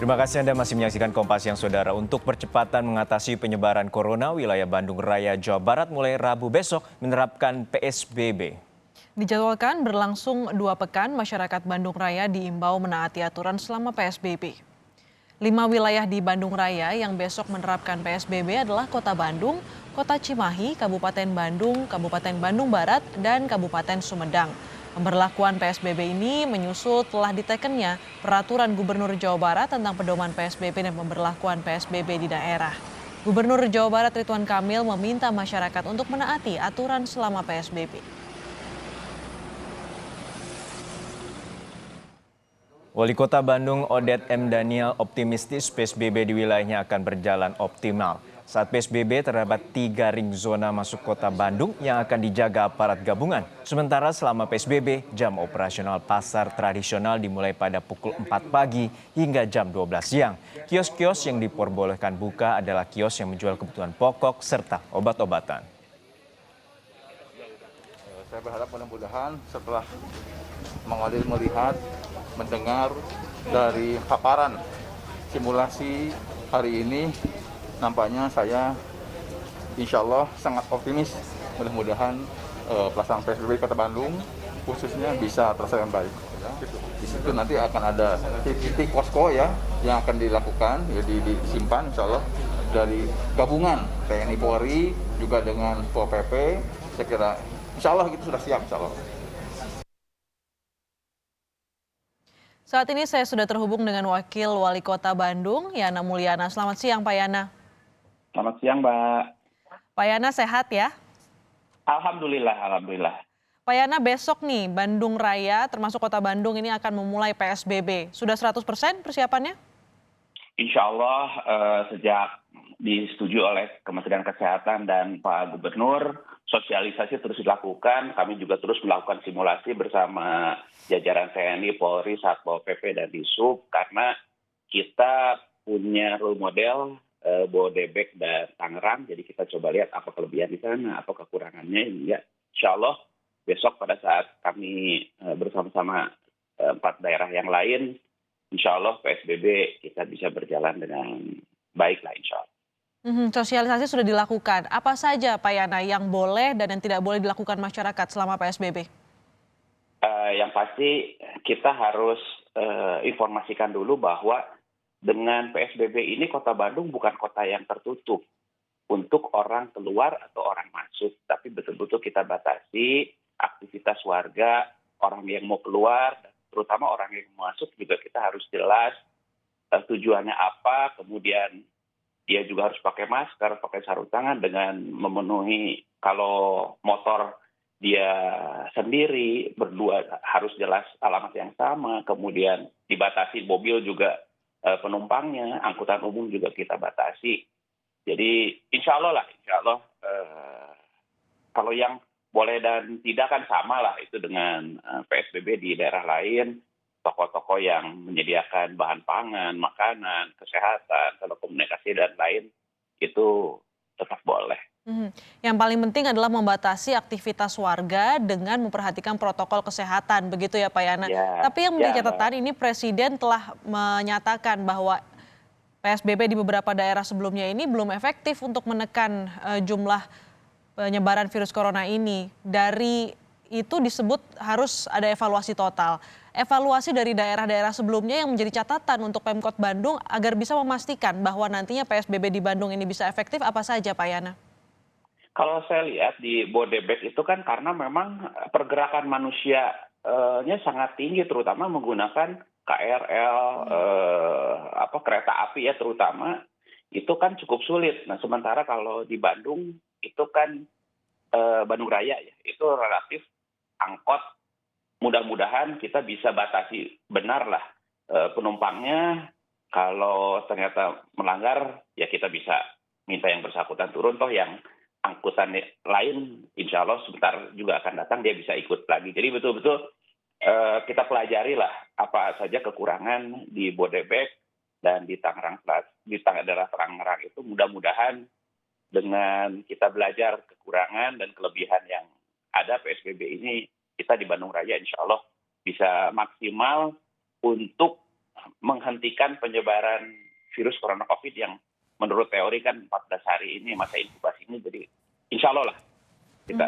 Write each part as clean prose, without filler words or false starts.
Terima kasih Anda masih menyaksikan Kompas Siang Saudara. Untuk percepatan mengatasi penyebaran corona, wilayah Bandung Raya, Jawa Barat mulai Rabu besok menerapkan PSBB. Dijadwalkan berlangsung 2 pekan, masyarakat Bandung Raya diimbau menaati aturan selama PSBB. 5 wilayah di Bandung Raya yang besok menerapkan PSBB adalah Kota Bandung, Kota Cimahi, Kabupaten Bandung, Kabupaten Bandung Barat, dan Kabupaten Sumedang. Pemberlakuan PSBB ini menyusul telah ditekennya Peraturan Gubernur Jawa Barat tentang pedoman PSBB dan pemberlakuan PSBB di daerah. Gubernur Jawa Barat Ridwan Kamil meminta masyarakat untuk menaati aturan selama PSBB. Wali Kota Bandung Odet M. Daniel optimistis PSBB di wilayahnya akan berjalan optimal. Saat PSBB terdapat 3 ring zona masuk kota Bandung yang akan dijaga aparat gabungan. Sementara selama PSBB, jam operasional pasar tradisional dimulai pada pukul 4 pagi hingga jam 12 siang. Kios-kios yang diperbolehkan buka adalah kios yang menjual kebutuhan pokok serta obat-obatan. Saya berharap mudah-mudahan setelah melihat, mendengar dari paparan simulasi hari ini, nampaknya saya insya Allah sangat optimis. Mudah-mudahan pelaksanaan PSBB Kota Bandung khususnya bisa terselesaikan baik. Di situ nanti akan ada titik posko ya yang akan dilakukan, ya disimpan insya Allah dari gabungan TNI Polri juga dengan Pol PP. Saya kira insya Allah itu sudah siap insya Allah. Saat ini saya sudah terhubung dengan Wakil Wali Kota Bandung, Yana Mulyana. Selamat siang, Pak Yana. Selamat siang, Mbak. Pak Yana sehat ya? Alhamdulillah, alhamdulillah. Pak Yana, besok nih Bandung Raya termasuk Kota Bandung ini akan memulai PSBB. Sudah 100% persiapannya? Insya Allah sejak disetujui oleh Kementerian Kesehatan dan Pak Gubernur, sosialisasi terus dilakukan. Kami juga terus melakukan simulasi bersama jajaran TNI, Polri, Satpol PP, dan Disub. Karena kita punya role model Bodebek dan Tangerang. Jadi kita coba lihat apa kelebihan di sana, apa kekurangannya. Ya, insya Allah besok pada saat kami bersama-sama 4 daerah yang lain, insya Allah PSBB kita bisa berjalan dengan baik lah insya Allah. Sosialisasi sudah dilakukan. Apa saja Pak Yana yang boleh dan yang tidak boleh dilakukan masyarakat selama PSBB? Yang pasti kita harus informasikan dulu bahwa dengan PSBB ini Kota Bandung bukan kota yang tertutup untuk orang keluar atau orang masuk, tapi betul-betul kita batasi aktivitas warga, orang yang mau keluar, terutama orang yang mau masuk juga kita harus jelas tujuannya apa, kemudian dia juga harus pakai masker, pakai sarung tangan dengan memenuhi, kalau motor dia sendiri, berdua harus jelas alamat yang sama, kemudian dibatasi mobil juga penumpangnya, angkutan umum juga kita batasi. Jadi insya Allah kalau yang boleh dan tidak kan sama lah itu dengan PSBB di daerah lain, toko-toko yang menyediakan bahan pangan, makanan, kesehatan, telekomunikasi dan lain itu tetap boleh. Yang paling penting adalah membatasi aktivitas warga dengan memperhatikan protokol kesehatan, begitu ya Pak Yana. Ya, Tapi yang menjadi ya, catatan ini Presiden telah menyatakan bahwa PSBB di beberapa daerah sebelumnya ini belum efektif untuk menekan jumlah penyebaran virus corona ini. Dari itu disebut harus ada evaluasi total. Evaluasi dari daerah-daerah sebelumnya yang menjadi catatan untuk Pemkot Bandung agar bisa memastikan bahwa nantinya PSBB di Bandung ini bisa efektif apa saja Pak Yana? Kalau saya lihat di Bodebek itu kan karena memang pergerakan manusianya sangat tinggi, terutama menggunakan KRL, kereta api ya terutama, itu kan cukup sulit. Nah sementara kalau di Bandung itu kan Bandung Raya ya, itu relatif angkot, mudah-mudahan kita bisa batasi benar lah penumpangnya. Kalau ternyata melanggar ya kita bisa minta yang bersangkutan turun, toh yang angkutan lain insya Allah sebentar juga akan datang, dia bisa ikut lagi. Jadi betul-betul kita pelajari lah apa saja kekurangan di Bodebek dan di Tangerang, di daerah Tangerang itu. Mudah-mudahan dengan kita belajar kekurangan dan kelebihan yang ada, PSBB ini kita di Bandung Raya insya Allah bisa maksimal untuk menghentikan penyebaran virus corona COVID yang menurut teori kan 14 hari ini masa inkubasi ini, jadi insya Allah lah kita.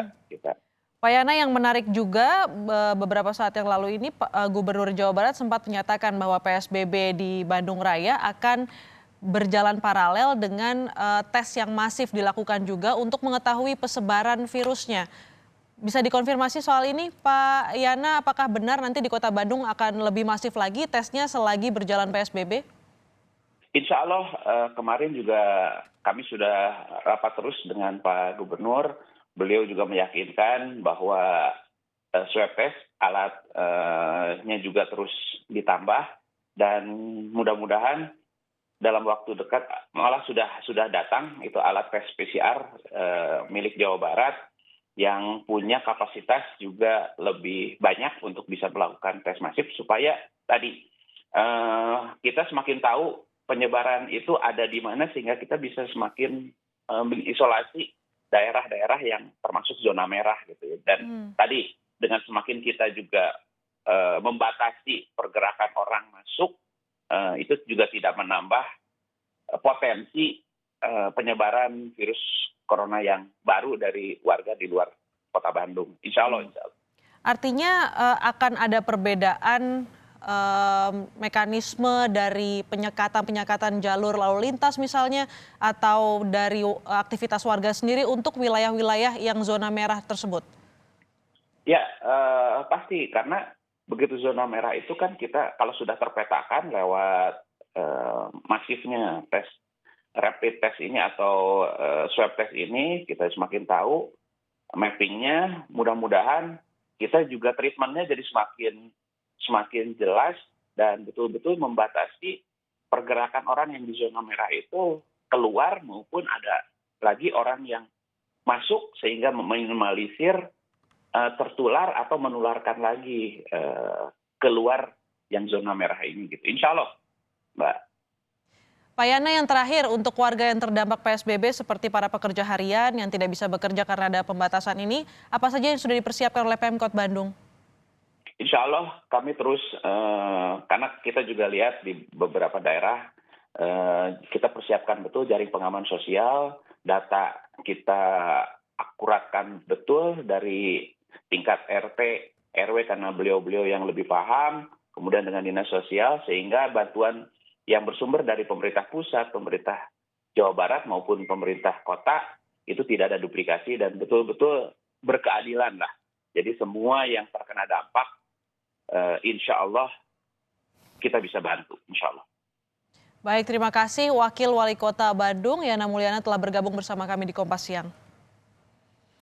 Pak Yana, yang menarik juga beberapa saat yang lalu ini Gubernur Jawa Barat sempat menyatakan bahwa PSBB di Bandung Raya akan berjalan paralel dengan tes yang masif dilakukan juga untuk mengetahui persebaran virusnya. Bisa dikonfirmasi soal ini Pak Yana, apakah benar nanti di Kota Bandung akan lebih masif lagi tesnya selagi berjalan PSBB? Insya Allah kemarin juga kami sudah rapat terus dengan Pak Gubernur. Beliau juga meyakinkan bahwa swab test alatnya juga terus ditambah dan mudah-mudahan dalam waktu dekat malah sudah datang itu alat tes PCR milik Jawa Barat yang punya kapasitas juga lebih banyak untuk bisa melakukan tes masif supaya tadi kita semakin tahu penyebaran itu ada di mana sehingga kita bisa semakin mengisolasi daerah-daerah yang termasuk zona merah gitu ya. Dan tadi dengan semakin kita juga membatasi pergerakan orang masuk, itu juga tidak menambah potensi penyebaran virus corona yang baru dari warga di luar Kota Bandung. Insya Allah. Artinya akan ada perbedaan mekanisme dari penyekatan jalur lalu lintas misalnya atau dari aktivitas warga sendiri untuk wilayah-wilayah yang zona merah tersebut? Ya pasti karena begitu zona merah itu kan kita kalau sudah terpetakan lewat masifnya tes rapid test ini atau swab test ini kita semakin tahu mappingnya, mudah-mudahan kita juga treatmentnya jadi semakin jelas dan betul-betul membatasi pergerakan orang yang di zona merah itu keluar maupun ada lagi orang yang masuk sehingga meminimalisir tertular atau menularkan lagi keluar yang zona merah ini gitu. Insya Allah, Mbak. Pak Yana, yang terakhir untuk warga yang terdampak PSBB seperti para pekerja harian yang tidak bisa bekerja karena ada pembatasan ini, apa saja yang sudah dipersiapkan oleh Pemkot Bandung? Insya Allah kami terus, karena kita juga lihat di beberapa daerah, kita persiapkan betul jaring pengaman sosial, data kita akuratkan betul dari tingkat RT, RW karena beliau-beliau yang lebih paham, kemudian dengan dinas sosial, sehingga bantuan yang bersumber dari pemerintah pusat, pemerintah Jawa Barat maupun pemerintah kota, itu tidak ada duplikasi dan betul-betul berkeadilan lah. Jadi semua yang terkena dampak, insya Allah kita bisa bantu, insya Allah. Baik, terima kasih Wakil Wali Kota Bandung Yana Mulyana telah bergabung bersama kami di Kompas Siang.